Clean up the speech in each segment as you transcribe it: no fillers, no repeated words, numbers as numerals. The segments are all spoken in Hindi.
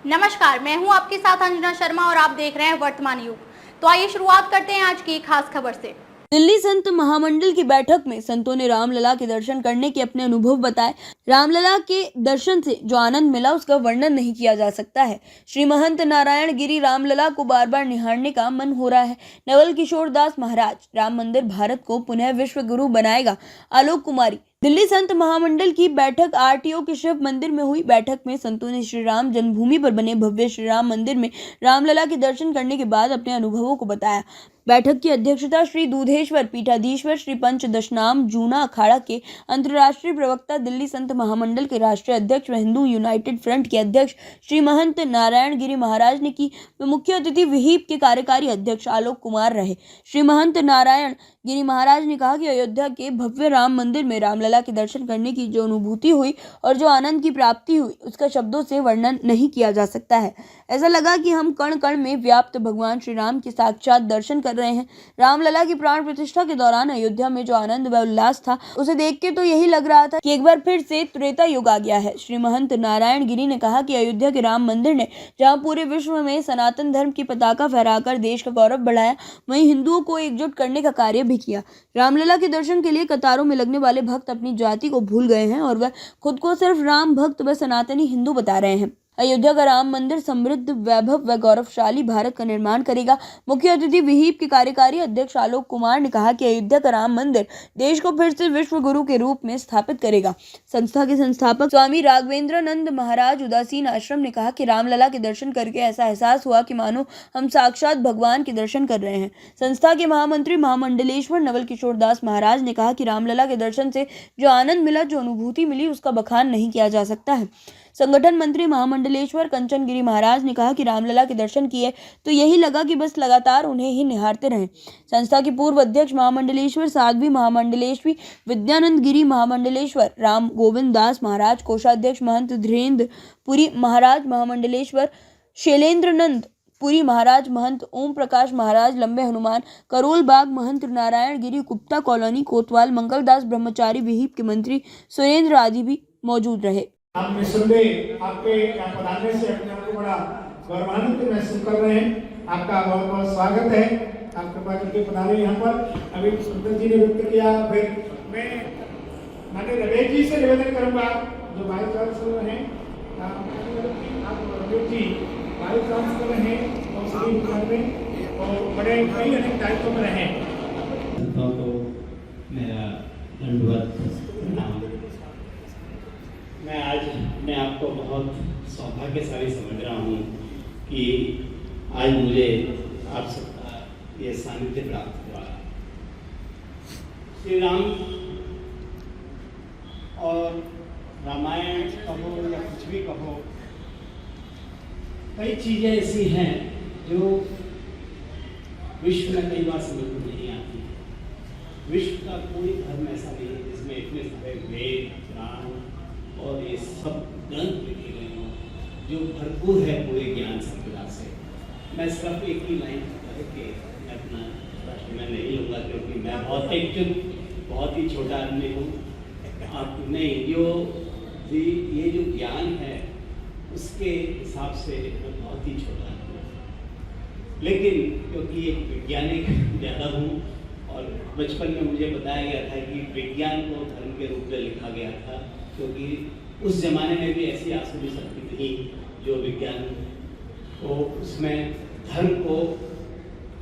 नमस्कार, मैं हूं आपके साथ अंजना शर्मा और आप देख रहे हैं वर्तमान युग। तो आइए शुरुआत करते हैं आज की खास खबर से। दिल्ली संत महामंडल की बैठक में संतों ने रामलला के दर्शन करने के अपने अनुभव बताए। रामलला के दर्शन से जो आनंद मिला उसका वर्णन नहीं किया जा सकता है। श्री महंत नारायण गिरी रामलला को बार बार निहारने का मन हो रहा है। नवल किशोर दास महाराज, राम मंदिर भारत को पुनः विश्व गुरु बनाएगा। आलोक कुमारी। दिल्ली संत महामंडल की बैठक आरटीओ के शिव मंदिर में हुई। बैठक में संतों ने श्री राम जन्मभूमि पर बने भव्य श्री राम मंदिर में रामलला के दर्शन करने के बाद अपने अनुभवों को बताया। बैठक की अध्यक्षता श्री दूधेश्वर पीठाधीश्वर श्री पंच दशनाम जूना अखाड़ा के अंतर्राष्ट्रीय प्रवक्ता, दिल्ली संत महामंडल के राष्ट्रीय अध्यक्ष व हिंदू यूनाइटेड फ्रंट के अध्यक्ष श्री महंत नारायण गिरी महाराज ने की। मुख्य अतिथि विहिप के कार्यकारी अध्यक्ष आलोक कुमार रहे। श्री महंत नारायण गिरी महाराज ने कहा कि अयोध्या के भव्य राम मंदिर में रामलला के दर्शन करने की जो अनुभूति हुई और जो आनंद की प्राप्ति हुई उसका शब्दों से वर्णन नहीं किया जा सकता है। ऐसा लगा कि हम कण कण में व्याप्त भगवान श्री राम के साक्षात दर्शन कर रहे हैं। रामलला की प्राण प्रतिष्ठा के दौरान अयोध्या में जो आनंद व उल्लास था उसे देख के तो यही लग रहा था कि एक बार फिर से त्रेता युग आ गया है। श्री महंत नारायण गिरी ने कहा कि अयोध्या के राम मंदिर ने जहाँ पूरे विश्व में सनातन धर्म की पताका फहराकर देश का गौरव बढ़ाया, वहीं हिंदुओं को एकजुट करने का कार्य भी किया। रामलला के दर्शन के लिए कतारों में लगने वाले भक्त अपनी जाति को भूल गए हैं और वह खुद को सिर्फ राम भक्त व सनातनी हिंदू बता रहे हैं। अयोध्या का राम मंदिर समृद्ध, वैभव व गौरवशाली भारत का निर्माण करेगा। मुख्य अतिथि विहिप के कार्यकारी अध्यक्ष आलोक कुमार ने कहा कि अयोध्या का राम मंदिर देश को फिर से विश्व गुरु के रूप में स्थापित करेगा। संस्था के संस्थापक स्वामी राघवेंद्रानंद महाराज उदासीन आश्रम ने कहा कि रामलला के दर्शन करके ऐसा एहसास हुआ कि मानो हम साक्षात भगवान के दर्शन कर रहे हैं। संस्था के महामंत्री महामंडलेश्वर नवल किशोर दास महाराज ने कहा कि रामलला के दर्शन से जो आनंद मिला, जो अनुभूति मिली, उसका बखान नहीं किया जा सकता है। संगठन मंत्री महामंडलेश्वर कंचन गिरी महाराज ने कहा कि रामलला के दर्शन किए तो यही लगा कि बस लगातार उन्हें ही निहारते रहें। संस्था के पूर्व अध्यक्ष महामंडलेश्वर साध्वी महामंडलेश्वरी विद्यानंद गिरी महामंडलेश्वर राम गोविंद दास महाराज, कोषाध्यक्ष महंत धीरेन्द्र पुरी महाराज महामंडलेश्वर, शैलेंद्रनंद पुरी महाराज, महंत ओम प्रकाश महाराज लंबे हनुमान, करोल बाग महंत नारायण गिरी, गुप्ता कॉलोनी कोतवाल, मंगलदास ब्रह्मचारी, विहिप के मंत्री सुरेंद्र आदि भी मौजूद रहे। आप निस्संदेह आपके यहाँ पधारने से अपने आप को बड़ा गौरवान्वित महसूस कर रहे हैं। आपका बहुत बहुत स्वागत है। आप कृपा करके पधारे यहाँ पर। अभी सुंदर जी ने व्यक्त किया, फिर मैं माननीय रमेश जी से निवेदन करूँगा जो वाइस चांसलर हैं, आप रमेश जी वाइस चांसलर हैं और सभी विभाग में और बड़े कई अनेक दायित्वों में रहे। मेरा धन्यवाद। मैं आज अपने आप को बहुत सौभाग्यशाली समझ रहा हूँ कि आज मुझे आप सबका ये सानिध्य प्राप्त हुआ। श्री राम और रामायण कहो या कुछ भी कहो, कई चीज़ें ऐसी हैं जो विश्व में कई बार समझ में नहीं आती। विश्व का कोई धर्म ऐसा नहीं है जिसमें इतने सारे वेद, पुराण और ये सब ग्रंथ लिखे गए हों जो भरपूर है पूरे ज्ञान संपदा से। मैं सिर्फ एक ही लाइन कह के अपना प्रश्न मैं नहीं लूँगा क्योंकि मैं बहुत ही छोटा आदमी हूँ। आप नहीं, ये जो ज्ञान है उसके हिसाब से मैं बहुत ही छोटा आदमी हूँ, लेकिन क्योंकि एक वैज्ञानिक ज़्यादा हूँ और बचपन में मुझे बताया गया था कि विज्ञान को धर्म के रूप में लिखा गया था, क्योंकि उस जमाने में भी ऐसी आसुरी शक्ति थी जो विज्ञान को, उसमें धर्म को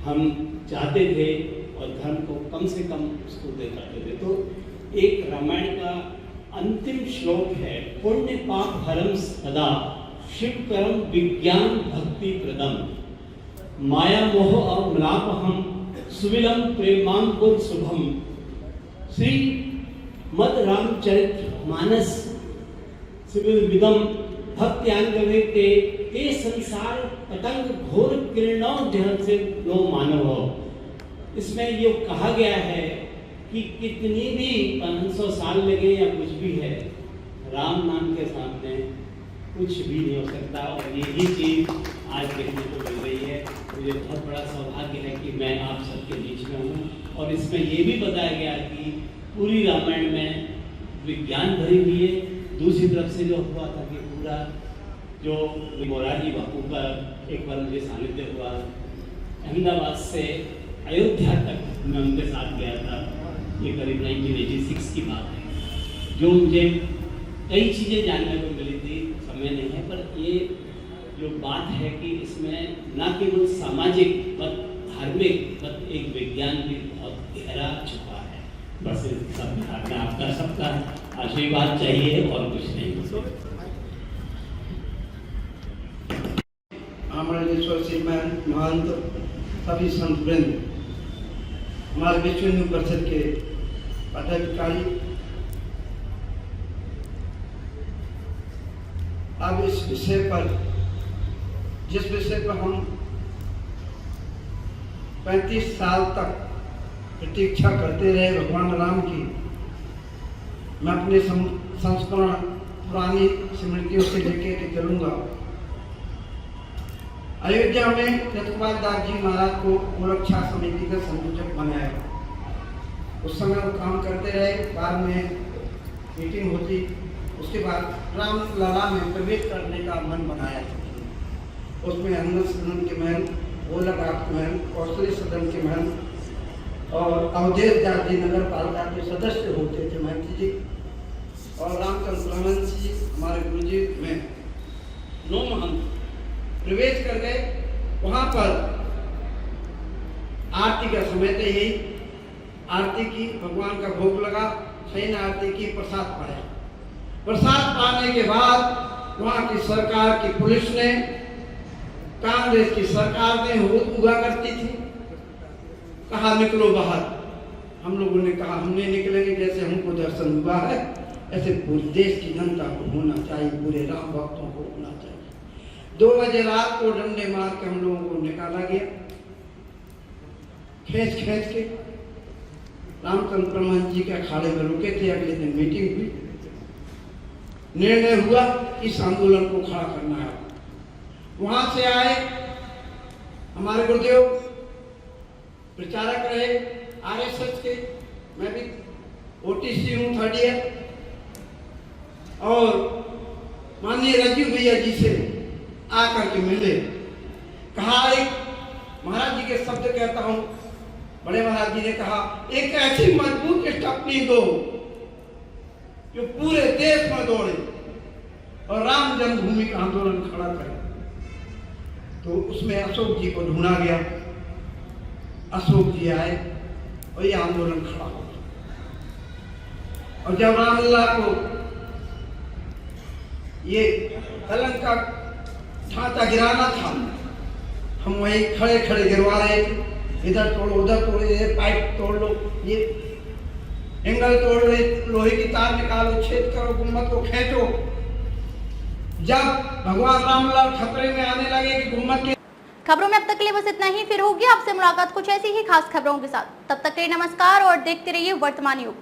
हम चाहते थे और धर्म को कम से कम उसको दिखाते थे। तो एक रामायण का अंतिम श्लोक है, पुण्य पाप हरम सदा शिव करम विज्ञान भक्ति प्रदम माया मोह अमलापहम सुविलम प्रेमांकुर शुभम। श्री मद रामचरित मानस विदम भक्त्यांगवे ते संसार पतंग घोर किरणों जहर से लो मानव। इसमें ये कहा गया है कि कितनी भी 500 साल लगे या कुछ भी है, राम नाम के सामने कुछ भी नहीं हो सकता। और यही चीज़ आज देखने को मिल रही है। मुझे बहुत बड़ा सौभाग्य है कि मैं आप सबके बीच में हूँ। और इसमें ये भी बताया गया कि पूरी रामायण में विज्ञान भरी हुई है। दूसरी तरफ से जो हुआ था कि पूरा जो मोरारजी बापू का एक बार मुझे सानिध्य हुआ, अहमदाबाद से अयोध्या तक मैं उनके साथ गया था, ये करीब 1986 की बात है, जो मुझे कई चीज़ें जानने को मिली थी, समय नहीं है, पर ये जो बात है कि इसमें न केवल सामाजिक बट धार्मिक बट एक विज्ञान भी बहुत गहरा छुपा है। बस सब में आपका सबका आशीर्वाद चाहिए और कुछ नहीं। आमंडलेश्वर श्रीमान महंत सभी संत वृंद, हमारे विश्व हिंदू परिषद के पदाधिकारी, अब इस विषय पर, जिस विषय पर हम 35 साल तक प्रतीक्षा करते रहे भगवान राम की, मैं अपने संस्मरण पुरानी स्मृतियों से लेकर के चलूंगा। अयोध्या में सत्यपाल दास जी महाराज को गोरक्षा समिति का संयोजक बनाया। उस समय वो काम करते रहे, बाद में मीटिंग होती, उसके बाद रामलला में प्रवेश करने का मन बनाया। उसमें हनुमत सदन के महल, गोलकनाथ महल, कौशली सदन के महल और अवधेश दास जी नगर पालिका के सदस्य होते थे महंत जी, और रामचंद्र महंत जी हमारे गुरु जी में 9 महंत प्रवेश कर गए। वहां पर आरती का समय थे, यही आरती की, भगवान का भोग लगा, शयन आरती की, प्रसाद पाया। प्रसाद पाने के बाद वहां की सरकार की पुलिस ने, कांग्रेस की सरकार ने हुकूमत हुआ करती थी, कहा निकलो बाहर। हम लोगों ने कहा हम नहीं निकलेंगे, जैसे हमको दर्शन हुआ है ऐसे पूरे देश की जनता को होना चाहिए, पूरे राम भक्तों को होना चाहिए। 2 बजे रात को डंडे मार के हम लोगों को निकाला गया, खींच के। रामचंद्र परमहंस जी के अखाड़े में रुके थे। अगले दिन मीटिंग हुई, निर्णय हुआ इस आंदोलन को खड़ा करना है। वहां से आए हमारे गुरुदेव, प्रचारक रहे आरएसएस के, मैं भी ओटीसी हूँ 3rd ईयर, और माननीय राजीव भैया जी से आकर के मिले, कहा एक महाराज जी के शब्द कहता हूँ, बड़े महाराज जी ने कहा एक ऐसी मजबूत स्टपनी दो जो पूरे देश में दौड़े और राम जन्मभूमि का आंदोलन खड़ा करे। तो उसमें अशोक जी को ढूंढा गया, अशोक जी आए और ये आंदोलन खड़ा हो गया। और जब रामलला को ये कलंक का ढांचा गिराना था, हम वहीं खड़े खड़े गिरवा रहे थे, इधर तोड़ो उधर तोड़ो, ये पाइप तोड़ लो, ये एंगल तोड़ लो, लोहे की तार निकालो, छेद करो, गुम्मत को खींचो। जब भगवान रामलाल खतरे में आने लगे कि गुम्मत के। खबरों में अब तक के लिए बस इतना ही, फिर होगी आपसे मुलाकात कुछ ऐसी ही खास खबरों के साथ। तब तक के लिए नमस्कार और देखते रहिए वर्तमान युग।